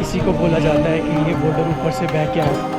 इसी को बोला जाता है कि ये बॉर्डर ऊपर से बह के आए।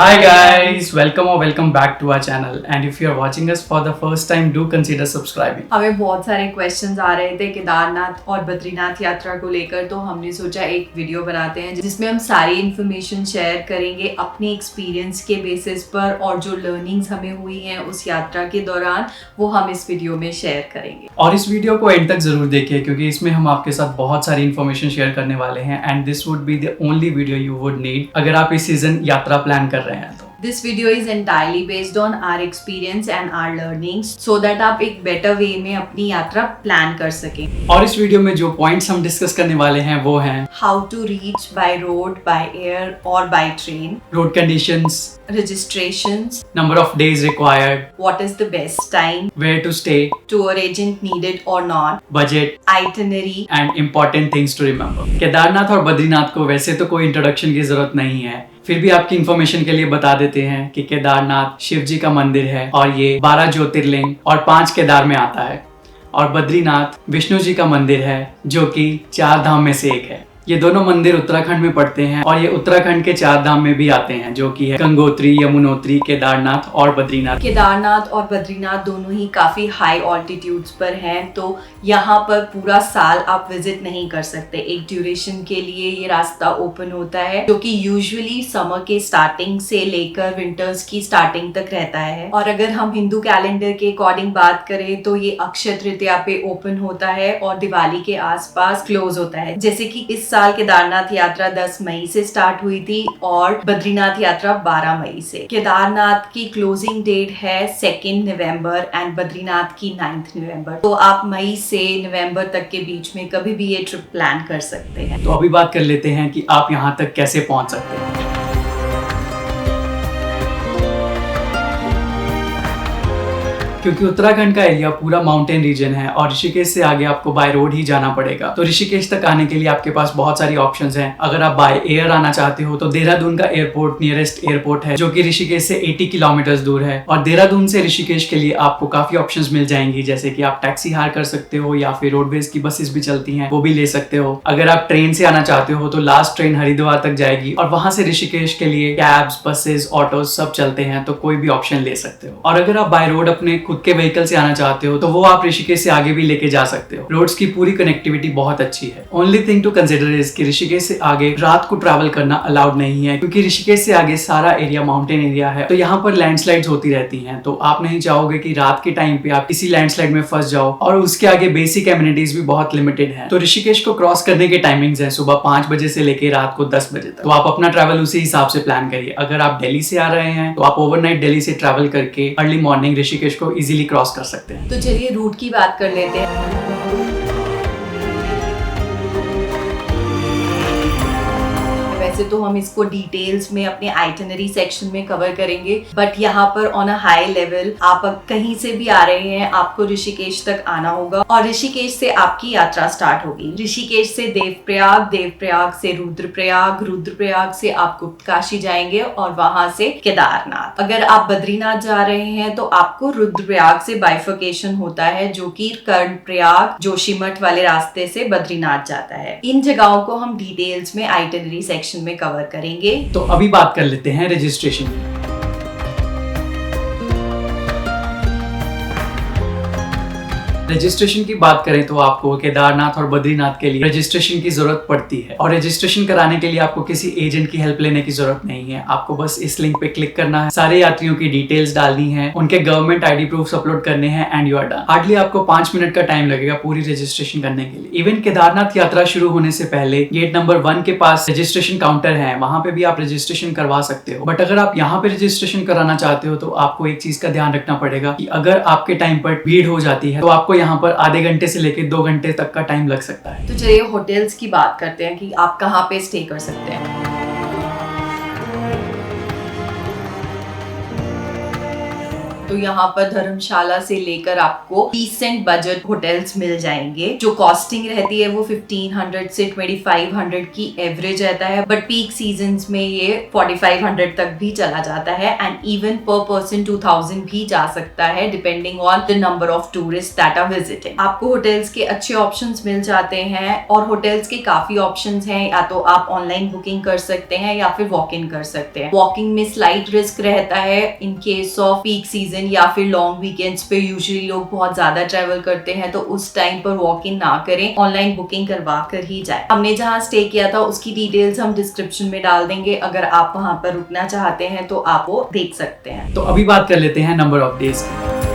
Hi guys, welcome or welcome back to our channel, and if you are watching us for the first time, do consider subscribing. हमें बहुत सारे क्वेश्चंस आ रहे थे केदारनाथ और बद्रीनाथ यात्रा को लेकर, तो हमने सोचा एक वीडियो बनाते हैं जिसमें हम सारी इन्फॉर्मेशन शेयर करेंगे अपने एक्सपीरियंस के बेसिस पर, और जो लर्निंग्स हमें हुई हैं उस यात्रा के दौरान वो हम इस वीडियो में शेयर करेंगे। और इस वीडियो को एंड तक जरूर देखिए क्योंकि इसमें हम आपके साथ बहुत सारी इन्फॉर्मेशन शेयर करने वाले हैं, and this would be the only video you would need अगर आप इस सीजन यात्रा प्लान कर रहे हैं तो। This video is entirely based on our experience and our learnings so that आप एक better way में अपनी यात्रा प्लान कर सकें। और इस वीडियो में जो पॉइंट्स हम डिस्कस करने वाले हैं वो हैं How to reach by road, by air or by train, road conditions, registrations, number of days required, what is the best time, where to stay, tour agent needed or not, budget itinerary। And important things to remember. Kedarnath और बद्रीनाथ को वैसे तो कोई introduction की जरूरत नहीं है, फिर भी आपकी इन्फॉर्मेशन के लिए बता देते हैं कि केदारनाथ शिव जी का मंदिर है और ये 12 ज्योतिर्लिंग और 5 केदार में आता है, और बद्रीनाथ विष्णु जी का मंदिर है जो कि 4 धाम में से एक है। ये दोनों मंदिर उत्तराखंड में पड़ते हैं और ये उत्तराखंड के 4 धाम में भी आते हैं जो कि है गंगोत्री, यमुनोत्री, केदारनाथ और बद्रीनाथ। केदारनाथ और बद्रीनाथ दोनों ही काफी हाई ऑल्टीट्यूड्स पर हैं, तो यहाँ पर पूरा साल आप विजिट नहीं कर सकते। एक ड्यूरेशन के लिए ये रास्ता ओपन होता है जो कि यूजुअली समर के स्टार्टिंग से लेकर विंटर्स की स्टार्टिंग तक रहता है। और अगर हम हिंदू कैलेंडर के अकॉर्डिंग बात करें तो ये अक्षय तृतीया पे ओपन होता है और दिवाली के आसपास क्लोज होता है। जैसे कि इस साल केदारनाथ यात्रा 10 मई से स्टार्ट हुई थी और बद्रीनाथ यात्रा 12 मई से। केदारनाथ की क्लोजिंग डेट है 2 नवंबर एंड बद्रीनाथ की 9 नवंबर। तो आप मई से नवंबर तक के बीच में कभी भी ये ट्रिप प्लान कर सकते हैं। तो अभी बात कर लेते हैं कि आप यहाँ तक कैसे पहुँच सकते हैं। क्योंकि उत्तराखंड का एरिया पूरा माउंटेन रीजन है और ऋषिकेश से आगे आपको बाय रोड ही जाना पड़ेगा, तो ऋषिकेश तक आने के लिए आपके पास बहुत सारी ऑप्शंस हैं। अगर आप बाय एयर आना चाहते हो तो देहरादून का एयरपोर्ट नियरेस्ट एयरपोर्ट है जो कि ऋषिकेश से 80 किलोमीटर दूर है, और देहरादून से ऋषिकेश के लिए आपको काफी ऑप्शंस मिल जाएंगी, जैसे कि आप टैक्सी हायर कर सकते हो या फिर रोडवेज की बसेस भी चलती हैं वो भी ले सकते हो। अगर आप ट्रेन से आना चाहते हो तो लास्ट ट्रेन हरिद्वार तक जाएगी और वहां से ऋषिकेश के लिए कैब्स, बसेस, ऑटोज सब चलते हैं, तो कोई भी ऑप्शन ले सकते हो। और अगर आप बाय रोड अपने खुद के व्हीकल से आना चाहते हो तो वो आप ऋषिकेश से आगे भी लेके जा सकते हो। रोड्स की पूरी कनेक्टिविटी बहुत अच्छी है। Only thing to consider is कि ऋषिकेश से आगे रात को ट्रैवल करना अलाउड नहीं है, क्योंकि ऋषिकेश से आगे सारा एरिया माउंटेन एरिया है, तो यहाँ पर लैंडस्लाइड्स होती रहती हैं। तो आप नहीं चाहोगे कि रात के टाइम पे आप किसी लैंडस्लाइड में फंस जाओ, और उसके आगे बेसिक एमिनिटीज भी बहुत लिमिटेड है। तो ऋषिकेश को क्रॉस करने के टाइमिंग्स है सुबह 5 बजे से लेके रात को 10 बजे तक। तो आप अपना ट्रैवल उसी हिसाब से प्लान करिए। अगर आप दिल्ली से आ रहे हैं तो आप ओवरनाइट दिल्ली से ट्रैवल करके अर्ली मॉर्निंग ऋषिकेश को इजीली क्रॉस कर सकते हैं। तो चलिए रूट की बात कर लेते हैं। वैसे तो हम इसको डिटेल्स में अपने आइटिनरी सेक्शन में कवर करेंगे, बट यहाँ पर ऑन अ हाई लेवल आप कहीं से भी आ रहे हैं आपको ऋषिकेश तक आना होगा, और ऋषिकेश से आपकी यात्रा स्टार्ट होगी। ऋषिकेश से देवप्रयाग, देवप्रयाग से रुद्रप्रयाग, रुद्रप्रयाग से आप गुप्तकाशी जाएंगे और वहां से केदारनाथ। अगर आप बद्रीनाथ जा रहे हैं तो आपको रुद्रप्रयाग से बाइफर्केशन होता है जो कि कर्णप्रयाग, जोशीमठ वाले रास्ते से बद्रीनाथ जाता है। इन जगहों को हम डिटेल्स में आइटिनरी सेक्शन में कवर करेंगे। तो अभी बात कर लेते हैं रजिस्ट्रेशन की। रजिस्ट्रेशन की बात करें तो आपको केदारनाथ और बद्रीनाथ के लिए रजिस्ट्रेशन की जरूरत पड़ती है, और रजिस्ट्रेशन कराने के लिए आपको किसी एजेंट की हेल्प लेने की जरूरत नहीं है। आपको बस इस लिंक पे क्लिक करना है, सारे यात्रियों की डिटेल्स डालनी है, उनके गवर्नमेंट आईडी प्रूफ अपलोड करने हैं, and you are done. Hardly आपको 5 मिनट का टाइम लगेगा पूरी रजिस्ट्रेशन करने के लिए। इवन केदारनाथ यात्रा शुरू होने से पहले गेट नंबर 1 के पास रजिस्ट्रेशन काउंटर है, वहां पे भी आप रजिस्ट्रेशन करवा सकते हो। बट अगर आप यहाँ पे रजिस्ट्रेशन कराना चाहते हो तो आपको एक चीज का ध्यान रखना पड़ेगा कि अगर आपके टाइम पर भीड़ हो जाती है तो आपको यहाँ पर आधे घंटे से लेकर 2 घंटे तक का टाइम लग सकता है। तो चलिए होटल्स की बात करते हैं कि आप कहाँ पे स्टे कर सकते हैं। तो यहाँ पर धर्मशाला से लेकर आपको डिसेंट बजट होटल्स मिल जाएंगे। जो कॉस्टिंग रहती है वो 1500 से 2500 की एवरेज रहता है, बट पीक सीजन्स में ये 4500 तक भी चला जाता है एंड इवन पर पर्सन 2000 भी जा सकता है depending on the number of tourist that are visiting. आपको होटल्स के अच्छे ऑप्शंस मिल जाते हैं और होटल्स के काफी ऑप्शंस हैं, या तो आप ऑनलाइन बुकिंग कर सकते हैं या फिर वॉक इन कर सकते हैं। वॉकिंग में स्लाइट रिस्क रहता है in case off peak season या फिर लॉन्ग वीकेंड्स पे यूजुअली लोग बहुत ज्यादा ट्रेवल करते हैं, तो उस टाइम पर वॉक इन ना करें, ऑनलाइन बुकिंग करवा कर ही जाए। हमने जहाँ स्टे किया था उसकी डिटेल्स हम डिस्क्रिप्शन में डाल देंगे, अगर आप वहाँ पर रुकना चाहते हैं तो आप वो देख सकते हैं। तो अभी बात कर लेते हैं नंबर ऑफ डेज की।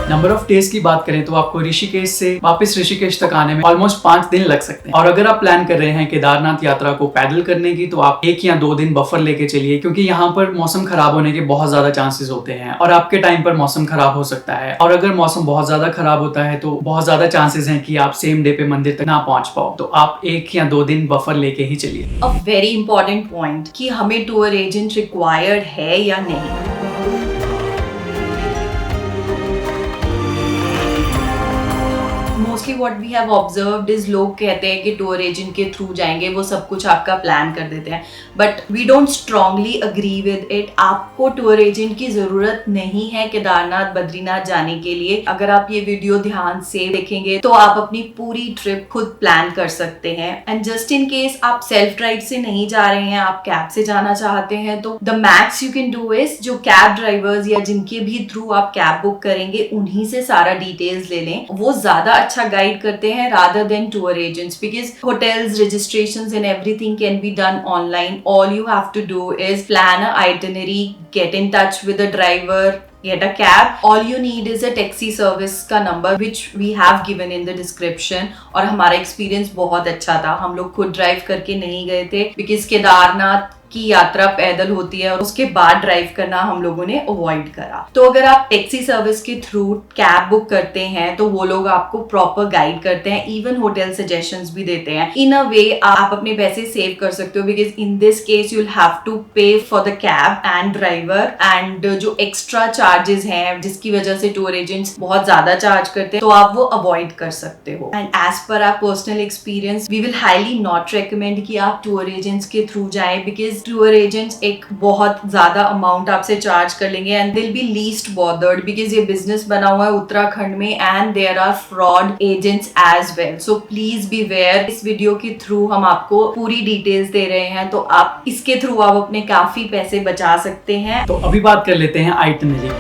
नंबर ऑफ डेज की बात करें तो आपको ऋषिकेश से वापस ऋषिकेश तक आने में ऑलमोस्ट 5 दिन लग सकते हैं। और अगर आप प्लान कर रहे हैं केदारनाथ यात्रा को पैदल करने की, तो आप 1 या 2 दिन बफर लेके चलिए, क्योंकि यहाँ पर मौसम खराब होने के बहुत ज्यादा चांसेस होते हैं और आपके टाइम पर मौसम खराब हो सकता है। और अगर मौसम बहुत ज्यादा खराब होता है तो बहुत ज्यादा चांसेस हैं कि आप सेम डे पे मंदिर तक ना पहुंच पाओ, तो आप 1 या 2 दिन बफर लेके ही चलिए। अ वेरी इंपॉर्टेंट पॉइंट कि हमें टूर एजेंट रिक्वायर्ड है या नहीं। Mostly what we have observed is लोग कहते हैं कि टूर एजेंट के थ्रू जाएंगे, वो सब कुछ आपका प्लान कर देते हैं, but we don't strongly agree with it. आपको टूर एजेंट की जरूरत नहीं है केदारनाथ बद्रीनाथ जाने के लिए। अगर आप ये वीडियो ध्यान से देखेंगे तो आप अपनी पूरी ट्रिप खुद प्लान कर सकते हैं। एंड जस्ट इन केस आप सेल्फ ड्राइव से नहीं जा रहे हैं, आप कैब से जाना चाहते हैं, तो the max you can do is जो कैब ड्राइवर्स या जिनके भी थ्रू आप कैब बुक करेंगे उन्हीं से सारा डिटेल्स ले लें। वो ज्यादा अच्छा गाइड करते हैं rather than tour agents, because hotels registrations and everything can be done online. All you have to do is plan an itinerary, get in touch with the driver, get a cab. All you need is a taxi service का number which we have given in the description। और हमारा experience बहुत अच्छा था, हम लोग खुद drive करके नहीं गए थे बिकॉज केदारनाथ की यात्रा पैदल होती है और उसके बाद ड्राइव करना हम लोगों ने अवॉइड करा। तो अगर आप टैक्सी सर्विस के थ्रू कैब बुक करते हैं तो वो लोग आपको प्रॉपर गाइड करते हैं, इवन होटल सजेशंस भी देते हैं। इन अ वे आप अपने पैसे सेव कर सकते हो, because in this case you will have to pay for the cab and driver, and जो एक्स्ट्रा चार्जेस हैं जिसकी वजह से टूर एजेंट्स बहुत ज्यादा चार्ज करते हैं, तो आप वो अवॉइड कर सकते हो। And as per our personal experience we will highly not recommend कि आप टूर एजेंट्स के थ्रू जाएं, बिकॉज टूर एजेंट्स एक बहुत ज्यादा अमाउंट आपसे चार्ज कर लेंगे and they will be least bothered, because ये बिजनेस बना हुआ है उत्तराखंड में and there are fraud agents as well. So please be aware. इस वीडियो के थ्रू हम आपको पूरी डिटेल्स दे रहे हैं, तो आप इसके थ्रू आप अपने काफी पैसे बचा सकते हैं। तो अभी बात कर लेते हैं आइटिनरी।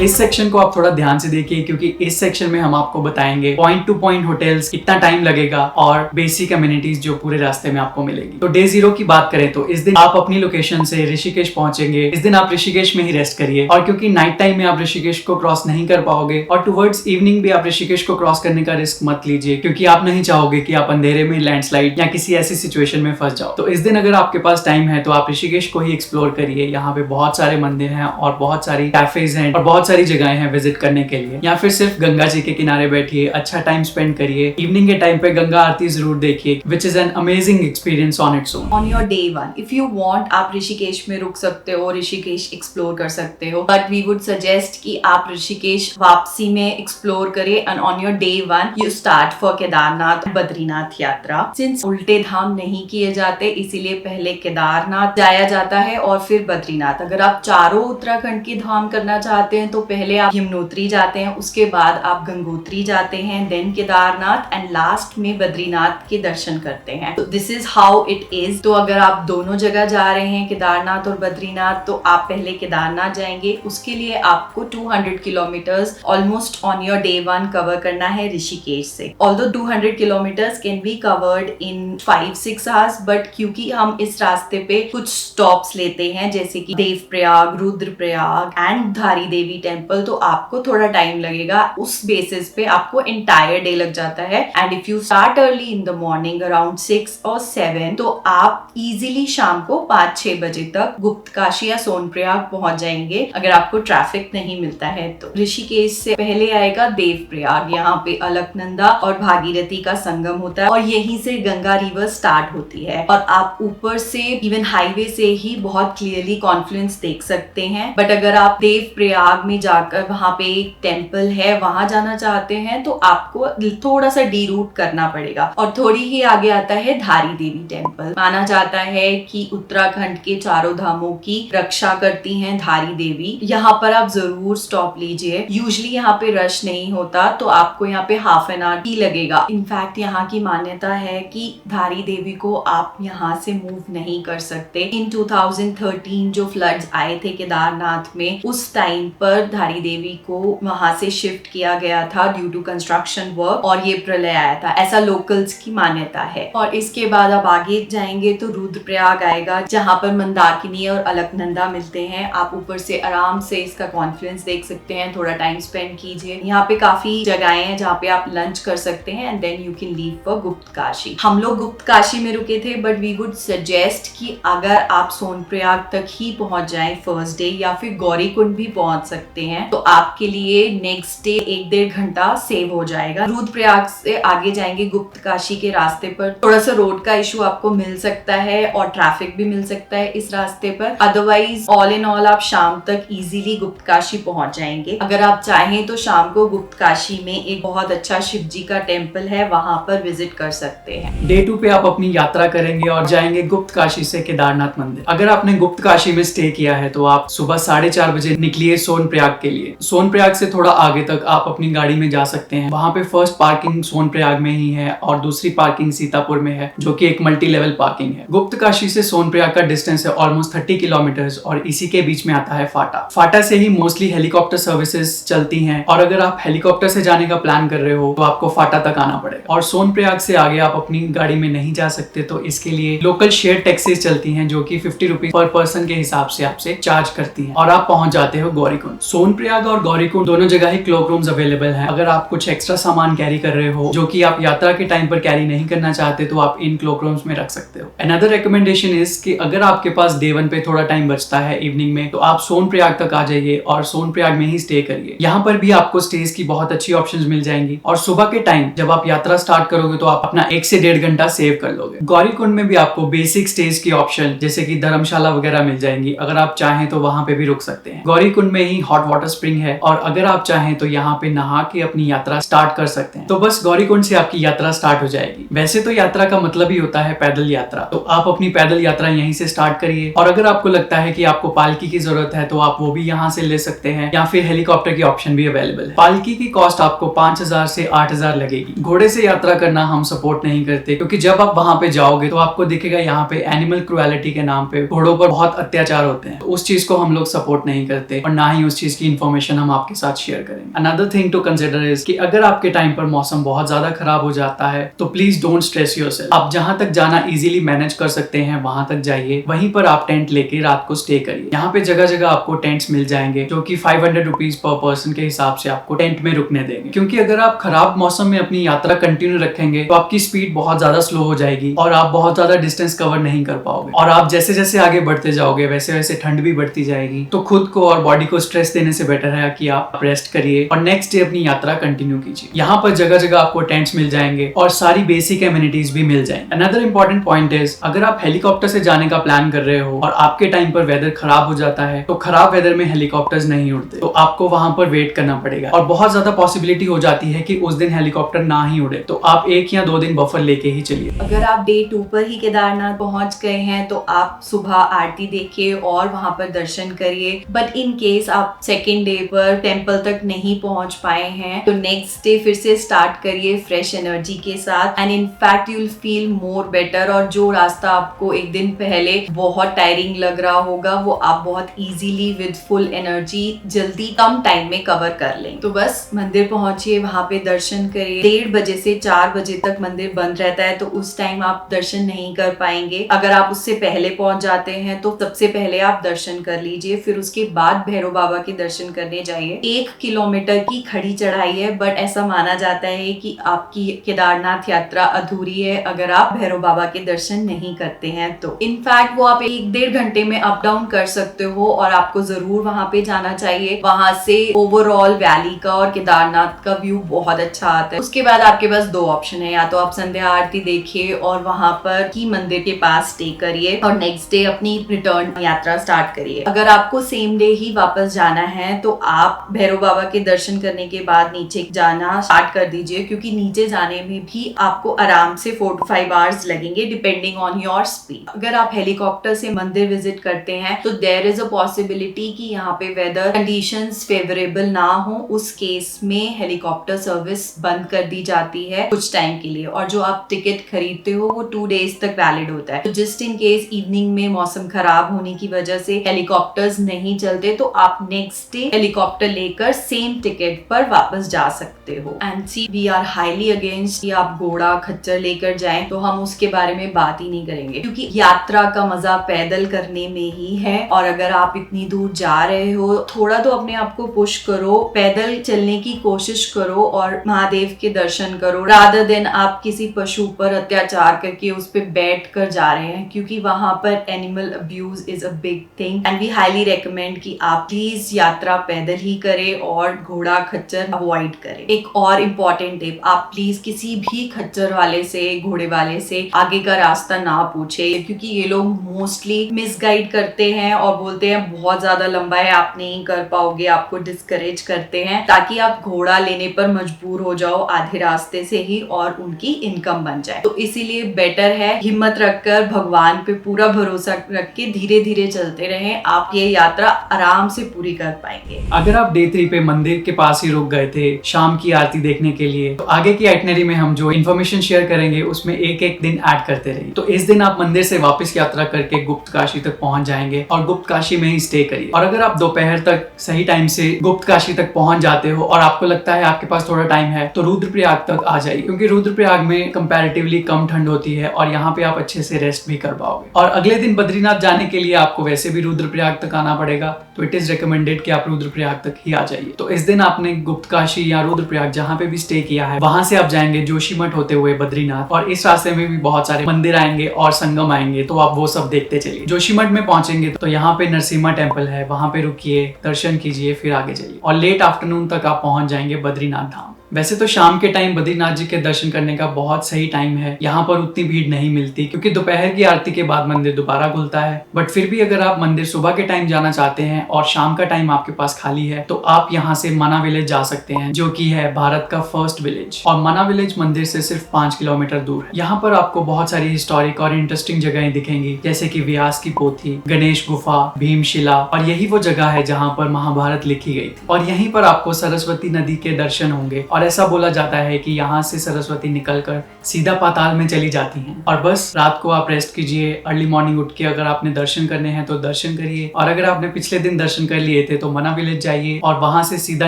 इस सेक्शन को आप थोड़ा ध्यान से देखिए, क्योंकि इस सेक्शन में हम आपको बताएंगे पॉइंट टू पॉइंट होटल्स, कितना टाइम लगेगा और बेसिक अम्यूनिटीज जो पूरे रास्ते में आपको मिलेगी। तो डे 0 की बात करें तो इस दिन आप अपनी लोकेशन से ऋषिकेश पहुंचेंगे। इस दिन आप ऋषिकेश में ही रेस्ट करिए, और क्योंकि नाइट टाइम में आप ऋषिकेश को क्रॉस नहीं कर पाओगे और टुवर्ड्स इवनिंग भी आप ऋषिकेश को क्रॉस करने का रिस्क मत लीजिए, क्योंकि आप नहीं चाहोगे कि आप अंधेरे में लैंडस्लाइड या किसी ऐसी सिचुएशन में फंस जाओ। तो इस दिन अगर आपके पास टाइम है तो आप ऋषिकेश को ही एक्सप्लोर करिए। यहाँ पे बहुत सारे मंदिर हैं और बहुत सारी कैफेज हैं और बहुत सारी जगहें हैं विजिट करने के लिए, या फिर सिर्फ गंगा जी के किनारे बैठिए, अच्छा टाइम स्पेंड करिए। इवनिंग के टाइम पे गंगा आरती जरूर देखिए, which is an amazing experience on its own. On your day 1 if you want आप ऋषिकेश में रुक सकते हो, ऋषिकेश एक्सप्लोर कर सकते हो, बट वी वुड सजेस्ट कि आप ऋषिकेश वापसी में एक्सप्लोर करें and on your day 1 you start for Kedarnath Badrinath यात्रा। सिंस उल्टे धाम नहीं किए जाते, इसीलिए पहले केदारनाथ जाया जाता है और फिर बद्रीनाथ। अगर आप चारों उत्तराखंड की धाम करना चाहते हैं तो पहले आप यमुनोत्री जाते हैं, उसके बाद आप गंगोत्री जाते हैं, देन केदारनाथ एंड लास्ट में बद्रीनाथ के दर्शन करते हैं। तो this is how it is. तो अगर आप दोनों जगह जा रहे हैं, केदारनाथ और बद्रीनाथ, तो आप पहले केदारनाथ जाएंगे। उसके लिए आपको 200 kilometres almost on your day 1 cover करना है ऋषिकेश से। Although 200 kilometres can be covered in 5-6 hours, but क्योंकि हम इस रास्ते पे कुछ स्टॉप्स लेते हैं जैसे कि देवप्रयाग, रुद्रप्रयाग एंड धारी देवी टेम्पल तो आपको थोड़ा टाइम लगेगा, उस बेसिस पे आपको एंटायर डे लग जाता है। And if you start early in the morning around 6 और 7 तो आप इजीली शाम को 5-6 बजे तक गुप्तकाशी या सोनप्रयाग पहुंच जाएंगे, अगर आपको ट्रैफिक नहीं मिलता है तो। ऋषिकेश से पहले आएगा देवप्रयाग। यहाँ पे अलकनंदा और भागीरथी का संगम होता है और यहीं से गंगा रिवर स्टार्ट होती है और आप ऊपर से इवन हाईवे से ही बहुत क्लियरली कॉन्फ्लुएंस देख सकते हैं। बट अगर आप देवप्रयाग में जाकर वहाँ पे एक टेम्पल है वहां जाना चाहते हैं तो आपको थोड़ा सा डी रूट करना पड़ेगा। और थोड़ी ही आगे आता है धारी देवी टेम्पल। माना जाता है कि उत्तराखंड के चारों धामों की रक्षा करती हैं धारी देवी। यहाँ पर आप जरूर स्टॉप लीजिए। यूजुअली यहाँ पे रश नहीं होता तो आपको यहाँ पे हाफ एन आवर ही लगेगा। इनफैक्ट यहाँ की मान्यता है कि धारी देवी को आप यहाँ से मूव नहीं कर सकते। इन 2013 जो फ्लड्स आए थे केदारनाथ में, उस टाइम पर धारी देवी को वहां से शिफ्ट किया गया था ड्यू टू कंस्ट्रक्शन वर्क और ये प्रलय आया था, ऐसा लोकल्स की मान्यता है। और इसके बाद आप आगे जाएंगे तो रुद्रप्रयाग आएगा जहाँ पर मंदाकिनी और अलकनंदा मिलते हैं। आप ऊपर से आराम से इसका कॉन्फ्लुएंस देख सकते हैं, थोड़ा टाइम स्पेंड कीजिए। यहाँ पे काफी जगहें हैं जहाँ पे आप लंच कर सकते हैं and then you can leave for Guptkashi. हम लोग गुप्तकाशी में रुके थे बट वी वुड सजेस्ट कि अगर आप सोनप्रयाग तक ही पहुंच जाएं फर्स्ट डे या फिर गौरीकुंड भी पहुंच सकते हैं तो आपके लिए नेक्स्ट डे 1-1.5 घंटा सेव हो जाएगा। रुद्रप्रयाग से आगे जाएंगे गुप्तकाशी के रास्ते पर थोड़ा सा रोड का इशू आपको मिल सकता है और ट्रैफिक भी मिल सकता है इस रास्ते पर। अदरवाइज ऑल इन ऑल आप शाम तक इजीली गुप्तकाशी पहुंच जाएंगे। अगर आप चाहें तो शाम को गुप्तकाशी में एक बहुत अच्छा शिव जी का टेम्पल है, वहां पर विजिट कर सकते हैं। डे 2 पे आप अपनी यात्रा करेंगे और जाएंगे गुप्तकाशी से केदारनाथ मंदिर। अगर आपने गुप्तकाशी में स्टे किया है तो आप सुबह 4:30 बजे निकलिए सोनप्रयाग के लिए। सोनप्रयाग से थोड़ा आगे तक आप अपनी गाड़ी में जा सकते हैं। वहां पे फर्स्ट पार्किंग सोनप्रयाग में ही है और दूसरी पार्किंग सीतापुर में है जो कि एक मल्टी लेवल पार्किंग है। गुप्तकाशी से सोनप्रयाग का डिस्टेंस है ऑलमोस्ट 30 किलोमीटर्स और इसी के बीच में आता है फाटा। फाटा से ही मोस्टली हेलीकॉप्टर सर्विसेज चलती हैं और अगर आप हेलीकॉप्टर से जाने का प्लान कर रहे हो तो आपको फाटा तक आना पड़ेगा। और सोनप्रयाग से आगे आप अपनी गाड़ी में नहीं जा सकते तो इसके लिए लोकल शेयर टैक्सीज चलती हैं जो कि 50 रुपीज पर पर्सन के हिसाब से आपसे चार्ज करती हैं और आप पहुंच जाते हो गौरीकुंड। सोनप्रयाग और गौरीकुंड दोनों जगह ही क्लोक रूम्स अवेलेबल हैं। अगर आप कुछ एक्स्ट्रा सामान कैरी कर रहे हो जो कि आप यात्रा के टाइम पर कैरी नहीं करना चाहते तो आप इन क्लोक रूम्स में रख सकते हो। अनदर रिकमेंडेशन इज कि अगर आपके पास डे 1 पे थोड़ा टाइम बचता है इवनिंग में तो आप सोनप्रयाग तक आ जाइए और सोनप्रयाग में ही स्टे करिए। यहाँ पर भी आपको स्टेज की बहुत अच्छी ऑप्शंस मिल जाएंगी और सुबह के टाइम जब आप यात्रा स्टार्ट करोगे तो आप अपना 1 से 1.5 घंटा सेव कर लोगे। गौरीकुंड में भी आपको बेसिक स्टेज की ऑप्शन जैसे कि धर्मशाला वगैरह मिल जाएंगी। अगर आप चाहें तो वहां पे भी रुक सकते हैं। गौरीकुंड में ही हॉट वाटर स्प्रिंग है और अगर आप चाहें तो यहाँ पे नहा के अपनी यात्रा स्टार्ट कर सकते हैं। तो बस गौरीकुंड से आपकी यात्रा स्टार्ट हो जाएगी। वैसे तो यात्रा का मतलब ही होता है पैदल यात्रा, तो आप अपनी पैदल यात्रा यहीं से स्टार्ट करिए और अगर आपको लगता है कि आपको पालकी की जरूरत है तो आप वो भी यहाँ से ले सकते हैं या फिर हेलीकॉप्टर की ऑप्शन भी अवेलेबल है। पालकी की कॉस्ट आपको 5,000 से 8,000 लगेगी। घोड़े से यात्रा करना हम सपोर्ट नहीं करते क्योंकि जब आप वहां पे जाओगे तो आपको दिखेगा यहाँ पे एनिमल क्रुएलिटी के नाम पे घोड़ों पर बहुत अत्याचार होते हैं। तो उस चीज को हम लोग सपोर्ट नहीं करते और ना ही उस चीज की इन्फॉर्मेशन हम आपके साथ शेयर करेंगे। Another thing to consider is कि अगर आपके टाइम पर मौसम बहुत ज्यादा खराब हो जाता है तो प्लीज डोंट स्ट्रेस योरसेल्फ। आप जहां तक जाना इजीली मैनेज कर सकते हैं वहां तक जाइए, वहीं पर आप टेंट लेके रात को स्टे करिए। यहाँ पे जगह जगह आपको टेंट्स मिल जाएंगे जो कि 500 रुपीज पर पर्सन के हिसाब से आपको टेंट में रुकने देंगे। क्योंकि अगर आप खराब मौसम में अपनी यात्रा कंटिन्यू रखेंगे तो आपकी स्पीड बहुत ज्यादा स्लो हो जाएगी और आप बहुत ज्यादा डिस्टेंस कवर नहीं कर पाओगे और आप जैसे जैसे आगे बढ़ते जाओगे वैसे वैसे ठंड भी बढ़ती जाएगी। तो खुद को और बॉडी को स्ट्रेस देने से बेटर है कि आप रेस्ट करिए और नेक्स्ट डे अपनी यात्रा कंटिन्यू कीजिए। यहाँ पर जगह जगह आपको टेंट्स मिल जाएंगे और सारी बेसिक एमिनिटीज भी मिल जाएंगे। अनदर इंपॉर्टेंट पॉइंट इज अगर आप हेलीकॉप्टर से जाने का प्लान कर रहे हो और आपके टाइम पर वेदर खराब हो जाता है तो खराब वेदर में हेलीकॉप्टर्स नहीं उड़ते, तो आपको वहां पर वेट करना पड़ेगा और बहुत ज्यादा पॉसिबिलिटी हो जाती है कि उस दिन हेलीकॉप्टर ना ही उड़े। तो आप 1 या 2 दिन बफर लेके ही चलिए। अगर आप डे 2 पर ही केदारनाथ पहुंच गए हैं तो आप सुबह आरती देखिए और वहां पर दर्शन करिए। बट इन केस आप सेकेंड डे पर टेम्पल तक नहीं पहुंच पाए हैं तो नेक्स्ट डे फिर से स्टार्ट करिए फ्रेश एनर्जी के साथ and in fact you will feel more better. और जो रास्ता आपको एक दिन पहले बहुत टायरिंग लग रहा होगा वो आप बहुत इजीली विद फुल एनर्जी जल्दी कम टाइम में कवर कर लें। तो बस मंदिर पहुंचिए, वहां पे दर्शन करिए। 1:30 बजे से 4 बजे तक मंदिर बंद रहता है तो उस टाइम आप दर्शन नहीं कर पाएंगे। अगर आप उससे पहले पहुंच जाते हैं तो सबसे पहले आप दर्शन कर लीजिए, फिर उसके बाद भैरव बाबा के दर्शन करने जाइए। 1 किलोमीटर की खड़ी चढ़ाई है, बट ऐसा माना जाता है कि आपकी केदारनाथ यात्रा अधूरी है अगर आप भैरव बाबा के दर्शन नहीं करते हैं। तो इनफैक्ट वो आप 1-1.5 घंटे में अप डाउन कर सकते हो और आपको जरूर वहां पे जाना चाहिए। वहां से ओवरऑल वैली का और केदारनाथ का व्यू बहुत अच्छा आता है। उसके बाद आपके पास 2 ऑप्शन है, या तो आप संध्या आरती देखिए और वहां पर ही मंदिर के पास स्टे करिए और नेक्स्ट डे अपनी रिटर्न यात्रा स्टार्ट करिए। अगर आपको सेम डे ही वापस जाना है तो आप भैरव बाबा के दर्शन करने के बाद नीचे जाना स्टार्ट कर दीजिए, क्योंकि नीचे जाने में भी आपको आराम से 4 to 5 आवर्स लगेंगे डिपेंडिंग ऑन योर स्पीड। अगर आप हेलीकॉप्टर से मंदिर विजिट करते हैं तो देयर इज अ पॉसिबिलिटी कि यहाँ पे वेदर कंडीशंस फेवरेबल ना हो, उस केस में हेलीकॉप्टर सर्विस बंद कर दी जाती है कुछ टाइम के लिए, और जो आप टिकट खरीदते हो वो 2 डेज तक वैलिड होता है। तो जस्ट इन केस इवनिंग में मौसम खराब होने की वजह से हेलीकॉप्टर्स नहीं चलते तो आप नेक्स्ट डे हेलीकॉप्टर लेकर सेम टिकट पर वापस जा सकते हो। And see we are highly against कि आप घोड़ा खच्चर लेकर जाएं, तो हम उसके बारे में बात ही नहीं करेंगे, क्योंकि यात्रा का मजा पैदल करने में ही है। और अगर आप इतनी दूर जा रहे हो, थोड़ा तो अपने आप को पुश करो, पैदल चलने की कोशिश करो और महादेव के दर्शन करो, रादर देन आप किसी पशु पर अत्याचार करके उस पर बैठ कर जा रहे हैं, क्योंकि वहां पर animal abuse is a big thing. And we highly recommend कि आप प्लीज यात्रा पैदल ही करें और घोड़ा खच्चर अवॉइड करें। एक और इम्पोर्टेंट टिप, आप प्लीज किसी भी खच्चर वाले से, घोड़े वाले से आगे का रास्ता ना पूछे, क्योंकि ये लोग मोस्टली मिसगाइड करते हैं और बोलते हैं बहुत ज्यादा लंबा है, आप नहीं कर पाओगे, आपको डिस्करेज करते हैं ताकि आप घोड़ा लेने पर मजबूर हो जाओ आधे रास्ते से ही और उनकी इनकम बन जाए। तो इसीलिए बेटर है हिम्मत रखकर भगवान पे पूरा भरोसा रख के धीरे धीरे चलते रहें, आप ये यात्रा आराम से पूरी कर पाएंगे। अगर आप डे 3 पे मंदिर के पास ही रुक गए थे शाम की आरती देखने के लिए, तो आगे की आइटनरी में हम जो इन्फॉर्मेशन शेयर करेंगे उसमें एक दिन ऐड करते रहिए। तो इस दिन आप मंदिर से वापस यात्रा करके गुप्त काशी तक पहुंच जाएंगे और गुप्त काशी में ही स्टे करिए। और अगर आप दोपहर तक सही टाइम से गुप्त काशी तक पहुंच जाते हो और आपको लगता है आपके पास थोड़ा टाइम है, तो रुद्रप्रयाग तक आ जाइए, क्योंकि रुद्रप्रयाग में कंपैरेटिवली कम ठंड होती है और यहाँ पे आप अच्छे से रेस्ट भी कर पाओगे। और अगले दिन बद्रीनाथ जाने के लिए आपको वैसे भी रुद्रप्रयाग तक आना पड़ेगा, तो इट इज रिकमेंडेड कि आप रुद्रप्रयाग तक ही आ जाइए। तो इस दिन आपने गुप्त काशी या रुद्रप्रयाग जहाँ पे भी स्टे किया है, वहां से आप जाएंगे जोशीमठ होते हुए बद्रीनाथ, और इस रास्ते में भी बहुत सारे मंदिर आएंगे और संगम आएंगे, तो आप वो सब देखते चलिए। जोशीमठ में पहुंचेंगे तो यहाँ पे नरसिम्हा टेम्पल है, वहां पे रुकिए, दर्शन कीजिए, फिर आगे जाइए और लेट आफ्टरनून तक आप पहुंच जाएंगे बद्रीनाथ धाम। वैसे तो शाम के टाइम बद्रीनाथ जी के दर्शन करने का बहुत सही टाइम है, यहाँ पर उतनी भीड़ नहीं मिलती क्योंकि दोपहर की आरती के बाद मंदिर दोबारा खुलता है। बट फिर भी अगर आप मंदिर सुबह के टाइम जाना चाहते हैं और शाम का टाइम आपके पास खाली है, तो आप यहाँ से मना विलेज जा सकते हैं, जो कि है भारत का फर्स्ट विलेज। और मना विलेज मंदिर से सिर्फ 5 किलोमीटर दूर है। यहाँ पर आपको बहुत सारी हिस्टोरिक और इंटरेस्टिंग जगहें दिखेंगी, जैसे कि व्यास की पोथी, गणेश गुफा, भीमशिला, और यही वो जगह है जहाँ पर महाभारत लिखी गई थी। और यहीं पर आपको सरस्वती नदी के दर्शन होंगे और ऐसा बोला जाता है कि यहाँ से सरस्वती निकलकर सीधा पाताल में चली जाती हैं। और बस रात को आप रेस्ट कीजिए, अर्ली मॉर्निंग उठ के अगर आपने दर्शन करने हैं तो दर्शन करिए, और अगर आपने पिछले दिन दर्शन कर लिए थे तो मना विलेज जाइए और वहां से सीधा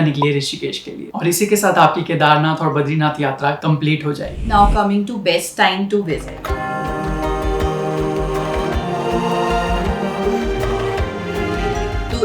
निकलिए ऋषिकेश के लिए। और इसी के साथ आपकी केदारनाथ और बद्रीनाथ यात्रा कंप्लीट हो जाएगी। Now coming to best time to visit.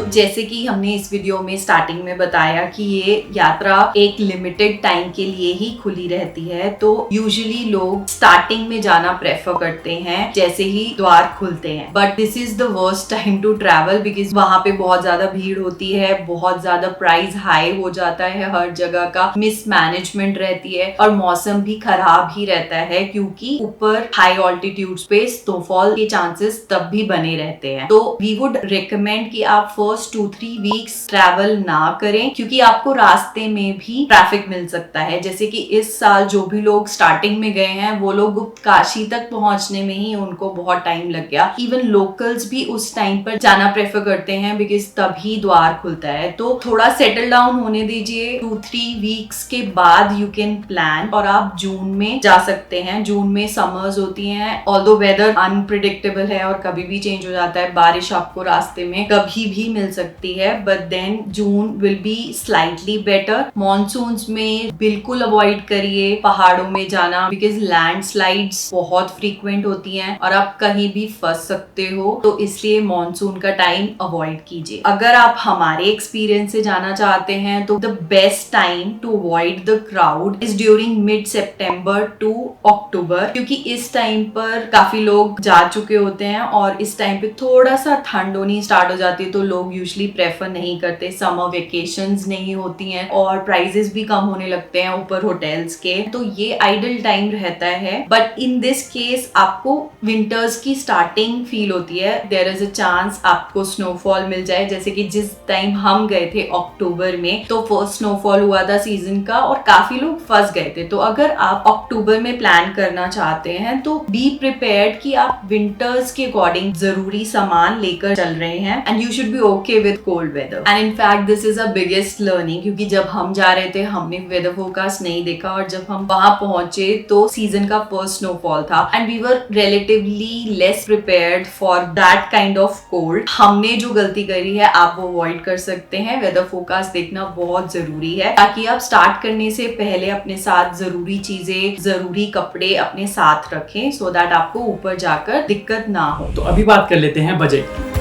जैसे कि हमने इस वीडियो में स्टार्टिंग में बताया कि ये यात्रा एक लिमिटेड टाइम के लिए ही खुली रहती है, तो यूजुअली लोग स्टार्टिंग में जाना प्रेफर करते हैं जैसे ही द्वार खुलते हैं। But this is the worst time to travel, because वहां पे बहुत ज्यादा भीड़ होती है, बहुत ज्यादा प्राइस हाई हो जाता है, हर जगह का मिसमैनेजमेंट रहती है और मौसम भी खराब ही रहता है, क्योंकि ऊपर हाई ऑल्टीट्यूड्स पे स्नोफॉल के चांसेस तब भी बने रहते हैं। तो वी वुड रिकमेंड कि आप फर्स्ट 2-3 वीक्स ट्रैवल ना करें, क्योंकि आपको रास्ते में भी ट्रैफिक मिल सकता है। जैसे कि इस साल जो भी लोग स्टार्टिंग में गए हैं वो लोग गुप्त काशी तक पहुंचने में ही उनको बहुत टाइम लग गया। इवन लोकल्स भी उस टाइम पर जाना प्रेफर करते हैं बिकॉज तभी द्वार खुलता है। तो थोड़ा सेटल डाउन होने दीजिए, 2-3 वीक्स के बाद यू कैन प्लान, और आप जून में जा सकते हैं। जून में समर्स होती हैं, ऑल्दो वेदर अनप्रिडिक्टेबल है और कभी भी चेंज हो जाता है, बारिश आपको रास्ते में कभी भी मिल मिल सकती है, but then June will be slightly better. Monsoons में बिल्कुल अवॉइड करिए पहाड़ों में जाना, बिकॉज लैंडस्लाइड्स बहुत फ्रीक्वेंट होती हैं और आप कहीं भी फंस सकते हो, तो इसलिए मॉनसून का टाइम अवॉइड कीजिए। अगर आप हमारे एक्सपीरियंस से जाना चाहते हैं तो the best time to avoid the crowd is during mid September to October, क्योंकि इस टाइम पर काफी लोग जा चुके होते हैं और इस टाइम पे थोड़ा सा ठंड होनी स्टार्ट हो जाती है, तो लोग यूजुअली प्रेफर नहीं करते। समर वेकेशंस नहीं होती हैं और प्राइजेस भी कम होने लगते हैं ऊपर होटल्स के, तो ये आइडल टाइम रहता है। बट इन दिस केस आपको विंटर्स की स्टार्टिंग फील होती है, देयर इज अ चांस आपको स्नोफॉल मिल जाए। जैसे कि जिस टाइम हम गए थे अक्टूबर में, तो फर्स्ट स्नोफॉल हुआ था सीजन का और काफी लोग फंस गए थे। तो अगर आप अक्टूबर में प्लान करना चाहते हैं तो बी प्रिपेयर्ड कि आप विंटर्स के अकॉर्डिंग जरूरी सामान लेकर चल रहे हैं, and you should be okay with cold weather. And in fact this is a biggest learning, क्योंकि जब हम जा रहे थे हमने वेदर फोरकास्ट नहीं देखा और जब हम वहां पहुंचे तो सीजन का फर्स्ट स्नोफॉल था and we were relatively less prepared for that kind of cold. हमने जो गलती करी है आप वो अवॉइड कर सकते हैं। वेदर फोरकास्ट देखना बहुत जरूरी है ताकि आप स्टार्ट करने से पहले अपने साथ जरूरी चीजें, जरूरी कपड़े अपने साथ रखें, सो दैट आपको ऊपर जाकर दिक्कत ना हो। तो अभी बात कर लेते हैं बजट की।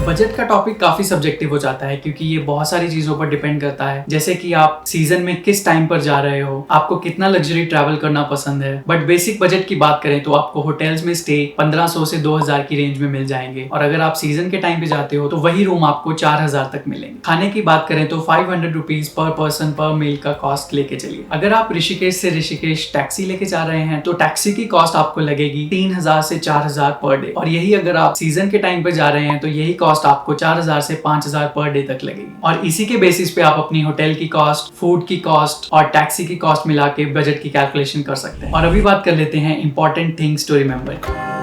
बजट का टॉपिक काफी सब्जेक्टिव हो जाता है क्योंकि ये बहुत सारी चीजों पर डिपेंड करता है, जैसे कि आप सीजन में किस टाइम पर जा रहे हो, आपको कितना लग्जरी ट्रैवल करना पसंद है। बट बेसिक बजट की बात करें तो आपको होटल्स में स्टे 1500 से 2000 की रेंज में मिल जाएंगे, और अगर आप सीजन के टाइम पे जाते हो तो वही रूम आपको 4000 तक मिलेंगे। खाने की बात करें तो 500 रुपीज पर पर्सन पर मील का कॉस्ट लेके चलिए। अगर आप ऋषिकेश से ऋषिकेश टैक्सी लेके जा रहे हैं तो टैक्सी की कॉस्ट आपको लगेगी 3000 से 4000 पर डे, और यही अगर आप सीजन के टाइम पे जा रहे हैं तो यही कॉस्ट आपको 4000 से 5000 पर डे तक लगेगी। और इसी के बेसिस पे आप अपनी होटल की कॉस्ट, फूड की कॉस्ट और टैक्सी की कॉस्ट मिला के बजट की कैलकुलेशन कर सकते हैं। और अभी बात कर लेते हैं important things to remember.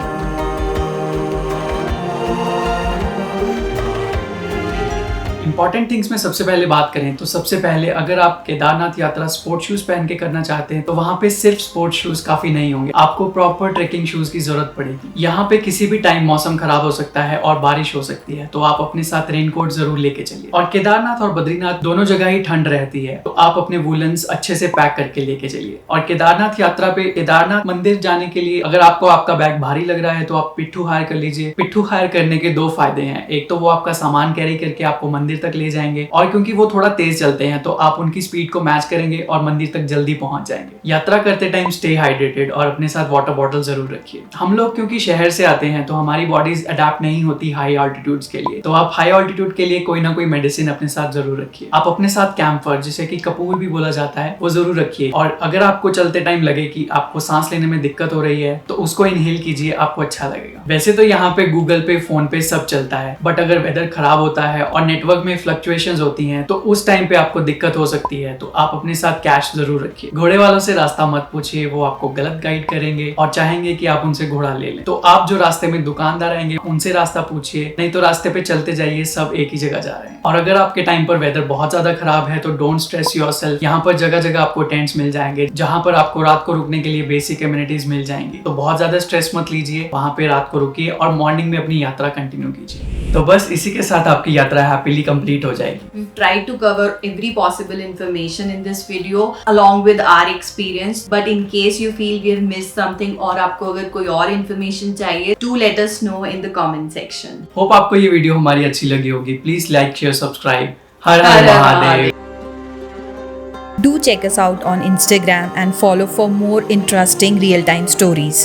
Important things में सबसे पहले बात करें तो सबसे पहले अगर आप केदारनाथ यात्रा स्पोर्ट्स शूज पहन के करना चाहते हैं तो वहां पे सिर्फ स्पोर्ट्स शूज काफी नहीं होंगे, आपको प्रॉपर ट्रेकिंग शूज की जरूरत पड़ेगी। यहाँ पे किसी भी टाइम मौसम खराब हो सकता है और बारिश हो सकती है, तो आप अपने साथ रेनकोट जरूर लेके चलिए। और केदारनाथ और बद्रीनाथ दोनों जगह ही ठंड रहती है, तो आप अपने वूलन्स अच्छे से पैक करके लेके चलिए। और केदारनाथ यात्रा पे केदारनाथ मंदिर जाने के लिए अगर आपको आपका बैग भारी लग रहा है तो आप पिट्ठू हायर कर लीजिए। पिट्ठू हायर करने के दो फायदे हैं, एक तो वो आपका सामान कैरी करके आपको मंदिर तक ले जाएंगे, और क्योंकि वो थोड़ा तेज चलते हैं तो आप उनकी स्पीड को मैच करेंगे और मंदिर तक जल्दी पहुंच जाएंगे। यात्रा करते टाइम स्टे हाइड्रेटेड और अपने साथ वाटर बॉटल जरूर रखिए। हम लोग क्योंकि शहर से आते हैं तो हमारी बॉडीज अडेप्ट नहीं होती हाई ऑल्टीट्यूड्स के लिए, तो आप हाई ऑल्टीट्यूड के लिए कोई ना कोई मेडिसिन अपने साथ जरूर रखिए। आप अपने साथ कैम्फर, जिसे कि कपूर भी बोला जाता है, वो जरूर रखिए। और अगर आपको चलते टाइम लगे कि आपको सांस लेने में दिक्कत हो रही है तो उसको इनहेल कीजिए, आपको अच्छा लगेगा। वैसे तो यहाँ पे गूगल पे, फोन पे सब चलता है, बट अगर वेदर खराब होता है और नेटवर्क में फ्लक्चुएशंस होती हैं तो उस टाइम पे आपको दिक्कत हो सकती है, तो आप अपने साथ कैश जरूर रखिए। घोड़े वालों से रास्ता मत पूछिए, वो आपको गलत गाइड करेंगे और चाहेंगे कि आप उनसे घोड़ा ले लें। तो आप जो रास्ते में दुकानदार आएंगे उनसे रास्ता पूछिए, नहीं तो रास्ते पे चलते जाइए, सब एक ही जगह जा रहे हैं। और अगर आपके टाइम पर वेदर बहुत ज्यादा खराब है तो डोंट स्ट्रेस योरसेल्फ। यहाँ पर जगह जगह आपको टेंट्स मिल जाएंगे जहाँ पर आपको रात को रुकने के लिए बेसिक एमिनिटीज मिल जाएंगी, तो बहुत ज्यादा स्ट्रेस मत लीजिए, वहाँ पे रात को रुकिए और मॉर्निंग में अपनी यात्रा कंटिन्यू कीजिए। तो बस इसी के साथ आपकी यात्रा हैप्पीली कंप्लीट हो जाएगी। Try to cover every possible information in this video along with our experience, but in case you feel we have missed something और आपको अगर कोई और information चाहिए, do let us know in the comment section. Hope आपको ये video हमारी अच्छी लगी होगी। Please like, share, subscribe. Her her Mahadev. Do check us out on Instagram and follow for more interesting real-time stories.